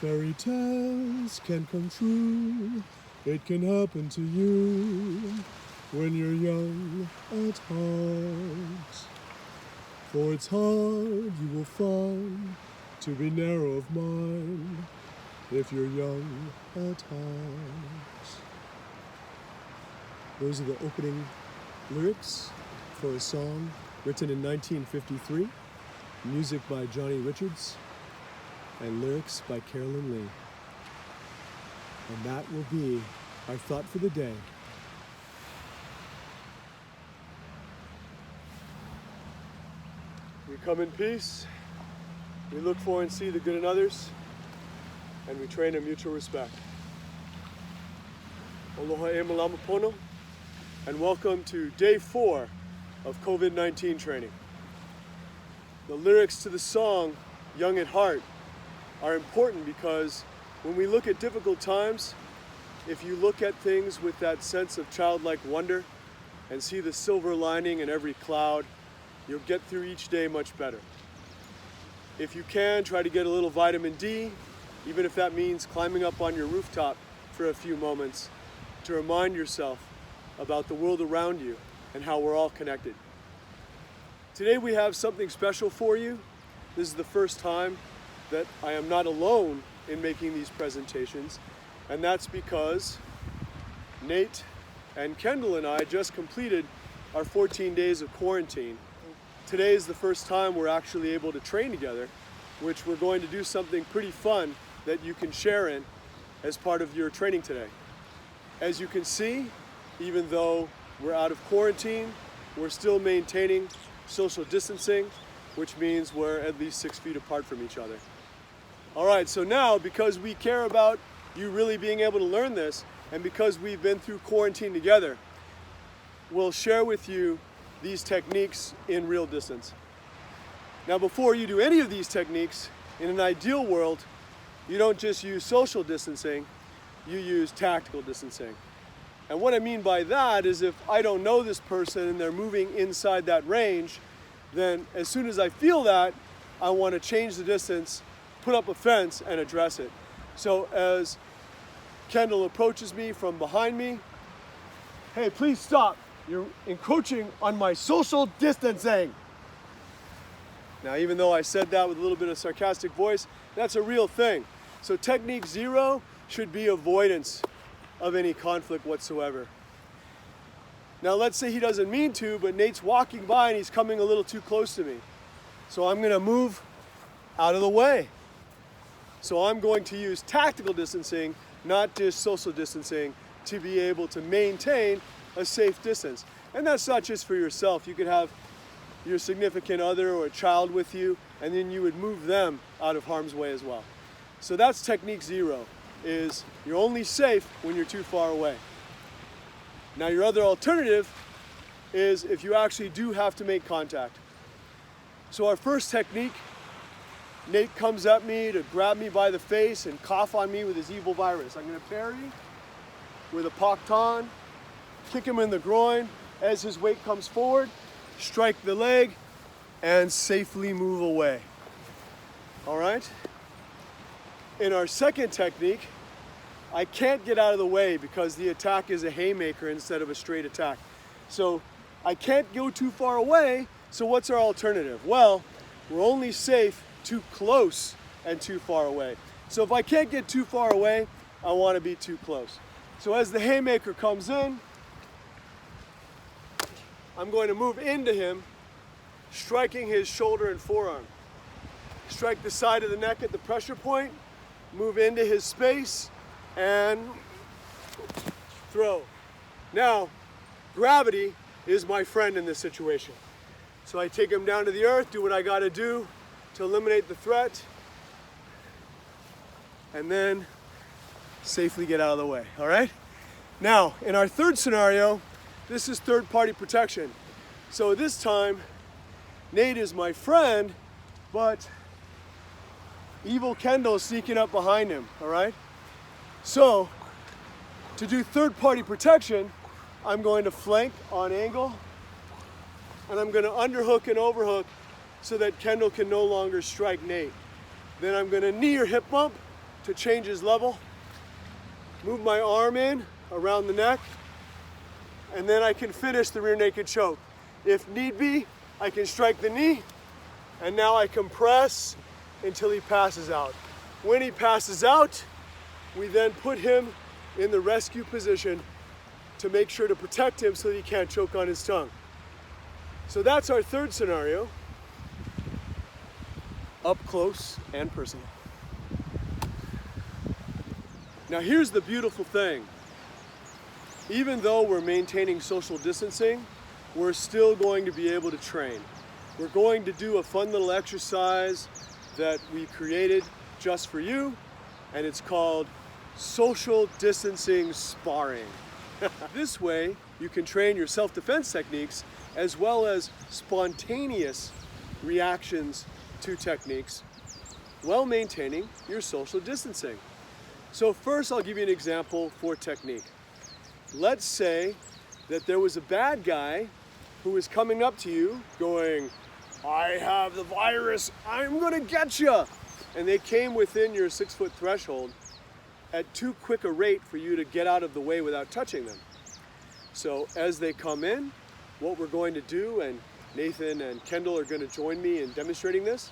Fairy tales can come true. It can happen to you when you're young at heart. For it's hard, you will find, to be narrow of mind if you're young at heart. Those are the opening lyrics for a song written in 1953, music by Johnny Richards, and lyrics by Carolyn Leigh. And that will be our thought for the day. We come in peace, we look for and see the good in others, and we train in mutual respect. Aloha e malama pono, and welcome to day 4 of COVID-19 training. The lyrics to the song, Young at Heart, are important because when we look at difficult times, if you look at things with that sense of childlike wonder and see the silver lining in every cloud, you'll get through each day much better. If you can, try to get a little vitamin D, even if that means climbing up on your rooftop for a few moments to remind yourself about the world around you and how we're all connected. Today we have something special for you. This is the first time that I am not alone in making these presentations, and that's because Nate and Kendall and I just completed our 14 days of quarantine. Today is the first time we're actually able to train together, which we're going to do something pretty fun that you can share in as part of your training today. As you can see, even though we're out of quarantine, we're still maintaining social distancing, which means we're at least 6 feet apart from each other. All right, so now, because we care about you really being able to learn this, and because we've been through quarantine together, we'll share with you these techniques in real distance. Now, before you do any of these techniques, in an ideal world, you don't just use social distancing, you use tactical distancing. And what I mean by that is if I don't know this person and they're moving inside that range, then as soon as I feel that, I want to change the distance, put up a fence, and address it. So as Kendall approaches me from behind me, hey, please stop. You're encroaching on my social distancing. Now, even though I said that with a little bit of sarcastic voice, that's a real thing. So technique 0 should be avoidance of any conflict whatsoever. Now, let's say he doesn't mean to, but Nate's walking by and he's coming a little too close to me. So I'm going to move out of the way. So I'm going to use tactical distancing, not just social distancing, to be able to maintain a safe distance. And that's not just for yourself. You could have your significant other or a child with you, and then you would move them out of harm's way as well. So that's technique 0, is you're only safe when you're too far away. Now, your other alternative is if you actually do have to make contact. So our first technique, Nate comes at me to grab me by the face and cough on me with his evil virus. I'm going to parry with a paktan, kick him in the groin as his weight comes forward, strike the leg, and safely move away. All right? In our second technique, I can't get out of the way because the attack is a haymaker instead of a straight attack. So I can't go too far away, so what's our alternative? Well, we're only safe too close and too far away. So if I can't get too far away, I want to be too close. So as the haymaker comes in, I'm going to move into him, striking his shoulder and forearm. Strike the side of the neck at the pressure point, move into his space, and throw. Now, gravity is my friend in this situation. So I take him down to the earth, do what I gotta do to eliminate the threat, and then safely get out of the way, all right? Now, in our third scenario, this is third-party protection. So this time, Nate is my friend, but evil Kendall is sneaking up behind him, all right? So, to do third-party protection, I'm going to flank on angle, and I'm going to underhook and overhook so that Kendall can no longer strike Nate. Then I'm going to knee or hip bump to change his level, move my arm in around the neck, and then I can finish the rear naked choke. If need be, I can strike the knee, and now I compress until he passes out. When he passes out, we then put him in the rescue position to make sure to protect him so that he can't choke on his tongue. So that's our third scenario, up close and personal. Now here's the beautiful thing. Even though we're maintaining social distancing, we're still going to be able to train. We're going to do a fun little exercise that we created just for you, and it's called social distancing sparring. This way, you can train your self-defense techniques as well as spontaneous reactions to techniques while maintaining your social distancing. So first, I'll give you an example for technique. Let's say that there was a bad guy who was coming up to you going, "I have the virus, I'm gonna get you!" And they came within your 6-foot threshold at too quick a rate for you to get out of the way without touching them. So as they come in, what we're going to do, and Nathan and Kendall are going to join me in demonstrating this,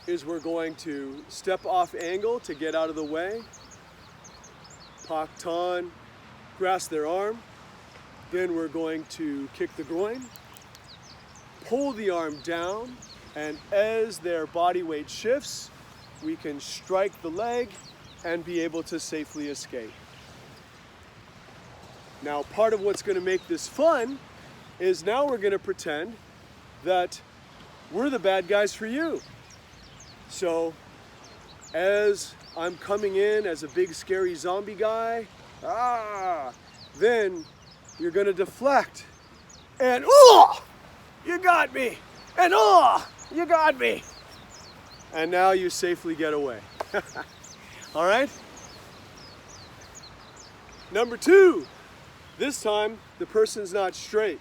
is we're going to step off angle to get out of the way, pak tan, grasp their arm, then we're going to kick the groin, pull the arm down, and as their body weight shifts, we can strike the leg and be able to safely escape. Now, part of what's going to make this fun is now we're going to pretend that we're the bad guys for you. So, as I'm coming in as a big scary zombie guy, then you're going to deflect, and you got me, and you got me, and now you safely get away. All right? Number 2, this time the person's not straight.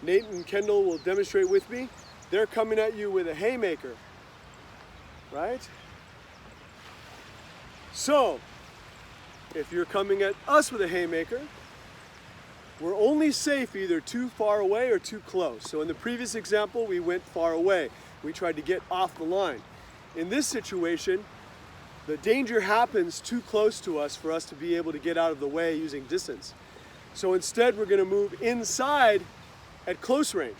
Nate and Kendall will demonstrate with me. They're coming at you with a haymaker, right? So, if you're coming at us with a haymaker, we're only safe either too far away or too close. So in the previous example, we went far away. We tried to get off the line. In this situation, the danger happens too close to us for us to be able to get out of the way using distance. So instead, we're going to move inside at close range.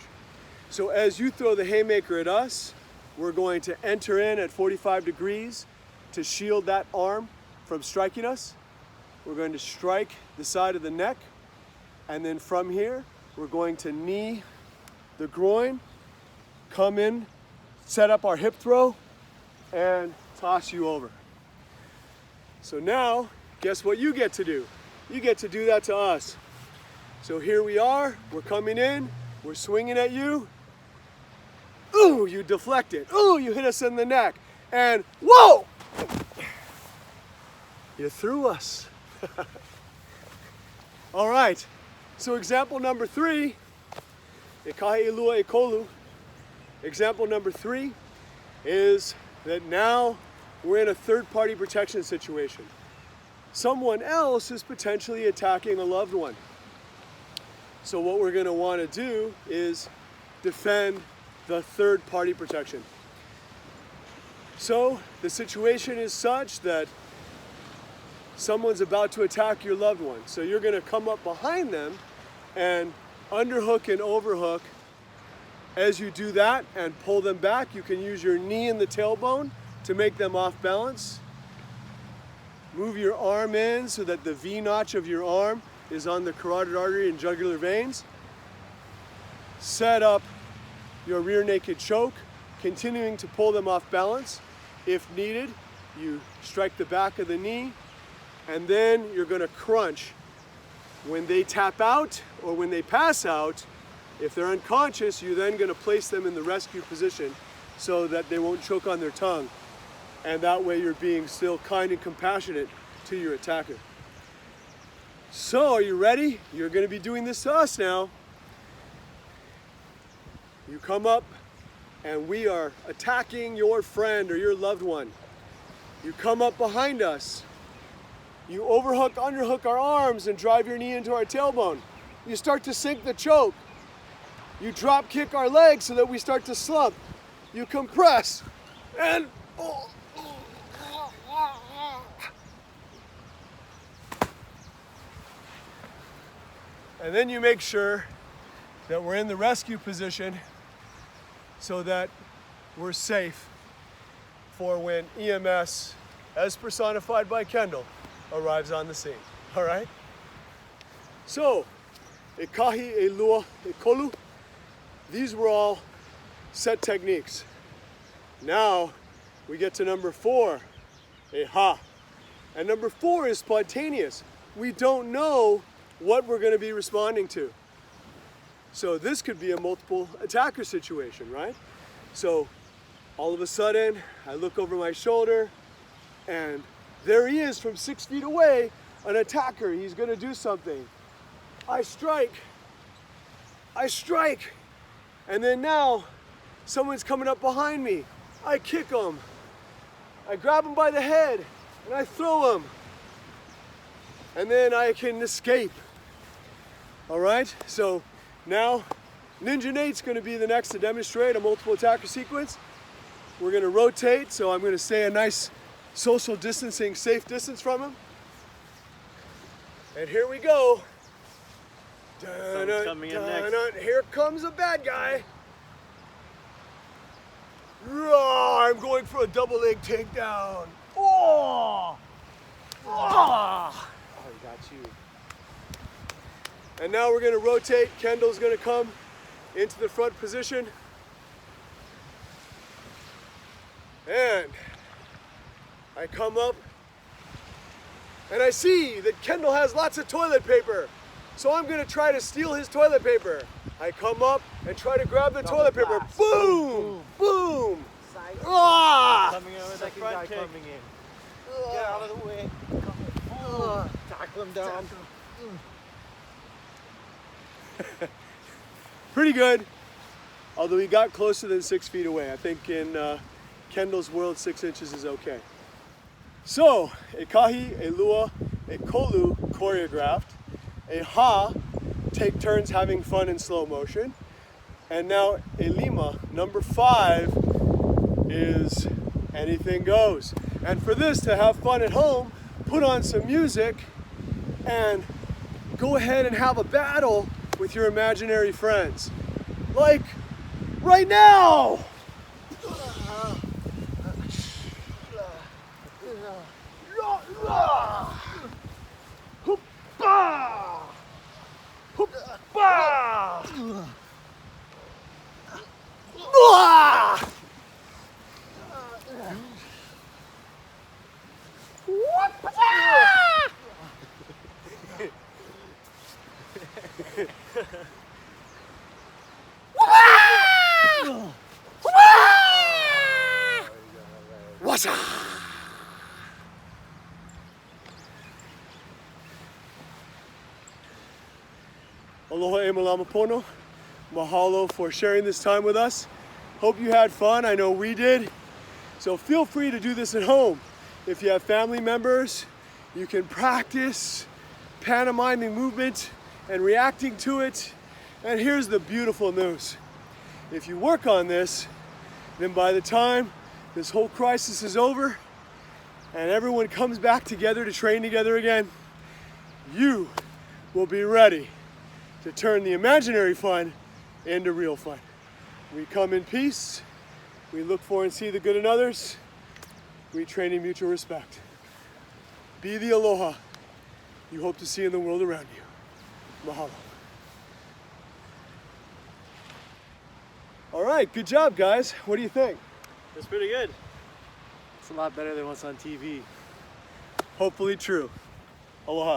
So as you throw the haymaker at us, we're going to enter in at 45 degrees to shield that arm from striking us. We're going to strike the side of the neck, and then from here, we're going to knee the groin, come in, set up our hip throw, and toss you over. So now, guess what you get to do? You get to do that to us. So here we are, we're coming in, we're swinging at you. Ooh, you deflected. Ooh, you hit us in the neck. And whoa! You threw us. All right, so example number 3, e kahe ilua e kolu. Example number 3 is that now we're in a third-party protection situation. Someone else is potentially attacking a loved one. So what we're going to want to do is defend the third-party protection. So the situation is such that someone's about to attack your loved one. So you're going to come up behind them and underhook and overhook. As you do that and pull them back, you can use your knee and the tailbone to make them off balance. Move your arm in so that the V-notch of your arm is on the carotid artery and jugular veins. Set up your rear naked choke, continuing to pull them off balance. If needed, you strike the back of the knee, and then you're going to crunch. When they tap out or when they pass out, if they're unconscious, you're then going to place them in the rescue position so that they won't choke on their tongue. And that way you're being still kind and compassionate to your attacker. So, are you ready? You're going to be doing this to us now. You come up and we are attacking your friend or your loved one. You come up behind us. You overhook, underhook our arms and drive your knee into our tailbone. You start to sink the choke. You drop kick our legs so that we start to slump. You compress and then you make sure that we're in the rescue position so that we're safe for when EMS, as personified by Kendell, arrives on the scene. All right? So, e kahi, e lua, e kolu, these were all set techniques. Now we get to number 4, a ha. And number 4 is spontaneous. We don't know what we're going to be responding to. So this could be a multiple attacker situation, right? So all of a sudden, I look over my shoulder and there he is from 6 feet away, an attacker. He's going to do something. I strike, and then now someone's coming up behind me. I kick him. I grab him by the head and I throw him. And then I can escape. All right, so now Ninja Nate's gonna be the next to demonstrate a multiple attacker sequence. We're gonna rotate, so I'm gonna stay a nice social distancing, safe distance from him. And here we go. Someone's coming in next. Here comes a bad guy. I'm going for a double leg takedown. Oh, he got you. And now we're going to rotate. Kendall's going to come into the front position. And I come up and I see that Kendall has lots of toilet paper. So I'm going to try to steal his toilet paper. I come up and try to grab the toilet paper. Boom! Boom! Ah! Coming in with the Second front guy kick. coming in. Get out of the way. Tackle him down. Pretty good, although he got closer than 6 feet away. I think in Kendall's world, 6 inches is okay. So, e kahi, e lua, e kolu, choreographed. A ha, take turns having fun in slow motion. And now a lima, number 5, is anything goes. And for this to have fun at home, put on some music and go ahead and have a battle with your imaginary friends. Like right now! What's up? Aloha e malama pono. Mahalo for sharing this time with us. Hope you had fun. I know we did. So feel free to do this at home. If you have family members, you can practice pantomiming movement and reacting to it. And here's the beautiful news. If you work on this, then by the time this whole crisis is over and everyone comes back together to train together again, you will be ready to turn the imaginary fun into real fun. We come in peace, we look for and see the good in others, we train in mutual respect. Be the aloha you hope to see in the world around you. Mahalo. All right, good job, guys. What do you think? That's pretty good. It's a lot better than what's on TV. Hopefully true. Aloha.